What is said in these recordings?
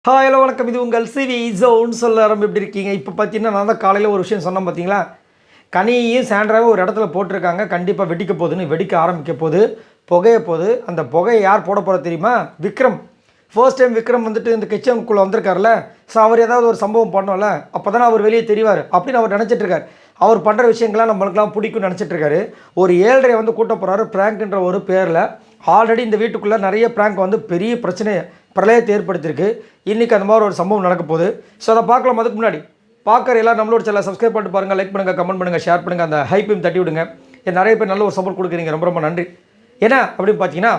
Hi hello வணக்கம். இது உங்கள் சிவி ஜோன் சொல்ல எப்படி இருக்கீங்க? இப்போ பார்த்தீங்கன்னா நான் தான் காலையில் ஒரு விஷயம் சொன்னேன் பார்த்தீங்களா? கனியையும் சாண்ட்ராவும் ஒரு இடத்துல போட்டிருக்காங்க. கண்டிப்பாக வெடிக்க போகுதுன்னு, வெடிக்க ஆரம்பிக்க போகுது, புகைய போகுது. அந்த புகையை யார் போட போகிறது தெரியுமா? விக்ரம். ஃபர்ஸ்ட் டைம் விக்ரம் வந்துட்டு இந்த கிச்சனுக்குள்ளே வந்திருக்காருல, ஸோ அவர் ஏதாவது ஒரு சம்பவம் பண்ணோம்ல, அப்போ தானே அவர் வெளியே தெரிவார் அப்படின்னு அவர் நினச்சிட்ருக்கார். அவர் பண்ணுற விஷயங்கள்லாம் நம்மளுக்குலாம் பிடிக்கும்னு நினச்சிட்ருக்காரு. ஒரு 7:30 வந்து கூட்ட போகிறாரு ப்ராங்க்ன்ற ஒரு பேரில். ஆல்ரெடி இந்த வீட்டுக்குள்ளே நிறைய ப்ராங்க் வந்து பெரிய பிரச்சனையை பிரளயத்தை ஏற்படுத்தியிருக்கு. இன்றைக்கி அந்த மாதிரி ஒரு சம்பவம் நடக்க போகுது. ஸோ அதை பார்க்கலாம். அதுக்கு முன்னாடி பார்க்குற எல்லாம் நம்மளோட சேனலை சப்ஸ்கிரைப் பண்ணிட்டு பாருங்கள், லைக் பண்ணுங்கள், கமெண்ட் பண்ணுங்கள், ஷேர் பண்ணுங்கள், அந்த ஹைப்பையும் தட்டி விடுங்க. நிறைய பேர் நல்ல ஒரு சப்போர்ட் கொடுக்குறீங்க, ரொம்ப ரொம்ப நன்றி. ஏன்னா அப்படின்னு பார்த்தீங்கன்னா,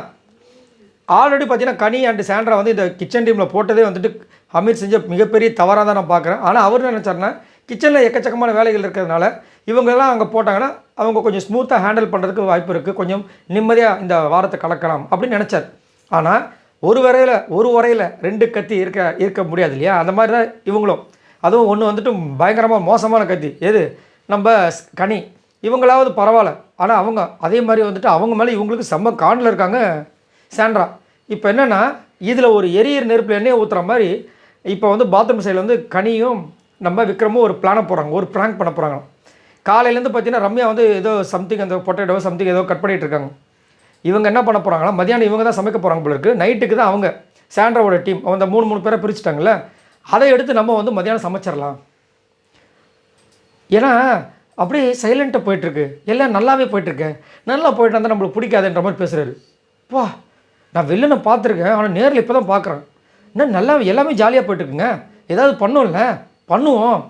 ஆல்ரெடி பார்த்தீங்கன்னா கனி அண்ட் சாண்ட்ரா வந்து இந்த கிச்சன் டீமில் போட்டதே வந்துட்டு அமீர் செஞ்ச மிகப்பெரிய தவறாக தான் நான் பார்க்குறேன். ஆனால் அவர் நினச்சாருன்னா, கிச்சனில் எக்கச்சக்கமான வேலைகள் இருக்கிறதுனால இவங்கெல்லாம் அங்கே போட்டாங்கன்னா அவங்க கொஞ்சம் ஸ்மூத்தாக ஹேண்டில் பண்ணுறதுக்கு வாய்ப்பு இருக்குது, கொஞ்சம் நிம்மதியாக இந்த வாரத்தை கலக்கலாம் அப்படின்னு நினச்சார். ஆனால் ஒரு உரையில் 2 கத்தி இருக்க முடியாது இல்லையா? அந்த மாதிரி தான் இவங்களும். அதுவும் ஒன்று வந்துட்டு பயங்கரமாக மோசமான கத்தி. எது? நம்ம கனி. இவங்களாவது பரவாயில்ல. ஆனால் அவங்க அதே மாதிரி வந்துட்டு அவங்க மேலே இவங்களுக்கு செம்ம காண்டில் இருக்காங்க சாண்ட்ரா. இப்போ என்னென்னா, இதில் ஒரு எரியிற நெருப்பில் எண்ணெயை ஊற்றுற மாதிரி இப்போ வந்து பாத்ரூம் சைடில் வந்து கனியும் நம்ம விக்ரமும் ஒரு பிளானை போகிறாங்க, ஒரு ப்ராங்க் பண்ண போகிறாங்க. காலையிலேருந்து பார்த்தீங்கன்னா ரம்யா வந்து ஏதோ சம்திங் அந்த பொட்டேட்டோ சம்திங் ஏதோ கட் பண்ணிகிட்டு இருக்காங்க. இவங்க என்ன பண்ண போகிறாங்கன்னா, மதியானம் இவங்க தான் சமைக்க போகிறாங்க போல இருக்குது. நைட்டுக்கு தான் அவங்க சாண்ட்ராவோட டீம் அந்த 3 பேரை பிரிச்சுட்டாங்கல்ல, அதை எடுத்து நம்ம வந்து மதியானம் சமைச்சிடலாம். ஏன்னா அப்படியே சைலண்ட்டாக போயிட்டுருக்கு, எல்லாம் நல்லாவே போயிட்டுருக்கு. நல்லா போயிட்டு இருந்தால் நம்மளுக்கு பிடிக்காதுன்ற மாதிரி பேசுகிறாரு. வா, நான் வெளில பார்த்துருக்கேன், ஆனால் நேரில் இப்போ தான் பார்க்குறேன். இன்னும் நல்லா எல்லாமே ஜாலியாக போயிட்டுருக்குங்க. ஏதாவது பண்ணுவோம்ல, பண்ணுவோம்.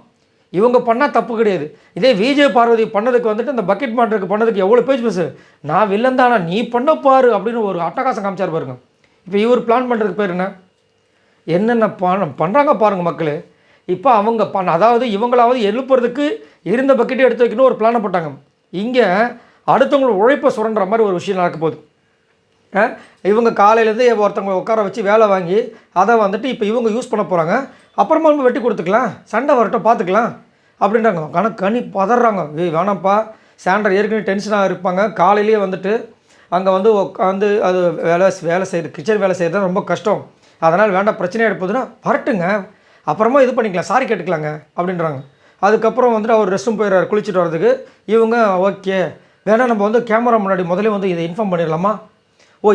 இவங்க பண்ணால் தப்பு கிடையாது. இதே விஜய் பார்வதி பண்ணதுக்கு வந்துட்டு அந்த பக்கெட் மாட்டுறதுக்கு பண்ணதுக்கு எவ்வளோ பேசு. நான் வில்லன் தானா, நீ பண்ண பாரு அப்படின்னு ஒரு அட்டகாசம் காமிச்சார் பாருங்க. இப்போ இவர் பிளான் பண்ணுறதுக்கு பேர் என்ன? என்னென்ன பண்ணுறாங்க பாருங்கள் மக்கள். இப்போ அவங்க அதாவது இவங்களாவது எழுப்புறதுக்கு இருந்த பக்கெட்டே எடுத்து வைக்கணும் ஒரு பிளானை போட்டாங்க. இங்கே அடுத்தவங்களோட உழைப்பை சுரண்டுற மாதிரி ஒரு விஷயம் நடக்க போகுது. இவங்க காலையிலேருந்து ஒருத்தவங்களை உட்கார வச்சு வேலை வாங்கி அதை வந்துட்டு இப்போ இவங்க யூஸ் பண்ண போகிறாங்க. அப்புறமா நம்ம வெட்டி கொடுத்துக்கலாம், சண்டை வரட்டும் பார்த்துக்கலாம் அப்படின்றாங்க. ஆனால் கனி பதறாங்க. வேணாம்ப்பா, சாண்ட்ரா ஏற்கனவே டென்ஷனாக இருப்பாங்க. காலையிலேயே வந்துட்டு அங்கே வந்து உட்காந்து அது வேலை செய்யுது, கிச்சன் வேலை செய்கிறது ரொம்ப கஷ்டம். அதனால் வேண்டாம், பிரச்சனையாக எடுப்பதுன்னா வரட்டுங்க, அப்புறமா இது பண்ணிக்கலாம், சாரி கேட்டுக்கலாங்க அப்படின்றாங்க. அதுக்கப்புறம் வந்துட்டு அவர் ரெஸ்ட் ரூம் போயிடுறாரு குளிச்சுட்டு வரதுக்கு. இவங்க ஓகே வேணால் நம்ம வந்து கேமரா முன்னாடி முதல்ல வந்து இதை இன்ஃபார்ம் பண்ணிடலாமா?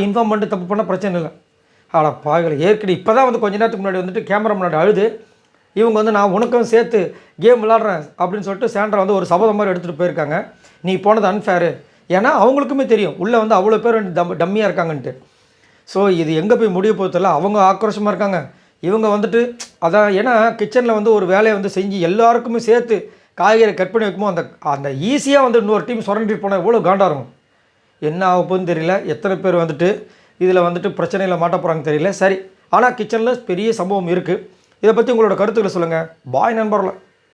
இன்ஃபார்ம் பண்ணிட்டு தப்பு பண்ணால் பிரச்சனை இல்லை. ஆனால் பாகலை ஏற்கனவே இப்போ தான் வந்து கொஞ்ச நேரத்துக்கு முன்னாடி வந்துட்டு கேமரா முன்னாடி அழுது இவங்க வந்து நான் உனக்கும் சேர்த்து கேம் விளாட்றேன் அப்படின்னு சொல்லிட்டு சாண்ட்ரா வந்து ஒரு சபதம் மாதிரி எடுத்துகிட்டு போயிருக்காங்க. நீ போனது அன்ஃபேரு. ஏன்னா அவங்களுக்குமே தெரியும் உள்ளே வந்து அவ்வளோ பேர் டம்மியாக இருக்காங்கன்ட்டு. ஸோ இது எங்கே போய் முடிய போகிறதில்ல. அவங்க ஆக்ரோஷமாக இருக்காங்க, இவங்க வந்துட்டு அதான். ஏன்னா கிச்சனில் வந்து ஒரு வேலையை வந்து செஞ்சு எல்லாருக்குமே சேர்த்து காய்கறி கட் பண்ணி வைக்குமோ அந்த ஈஸியாக வந்து இன்னொரு டீம் சுரண்டிட்டு போனால் எவ்வளோ காண்டாக இருக்கும். என்ன ஆக போகுதுன்னு தெரியல. எத்தனை பேர் வந்துட்டு இதில் வந்துட்டு பிரச்சனையில் மாட்ட போகிறாங்க தெரியல. சரி, ஆனால் கிச்சனில் பெரிய சம்பவம் இருக்குது. இதை பற்றி உங்களோட கருத்துக்களை சொல்லுங்கள். பாய் நண்பர்களே.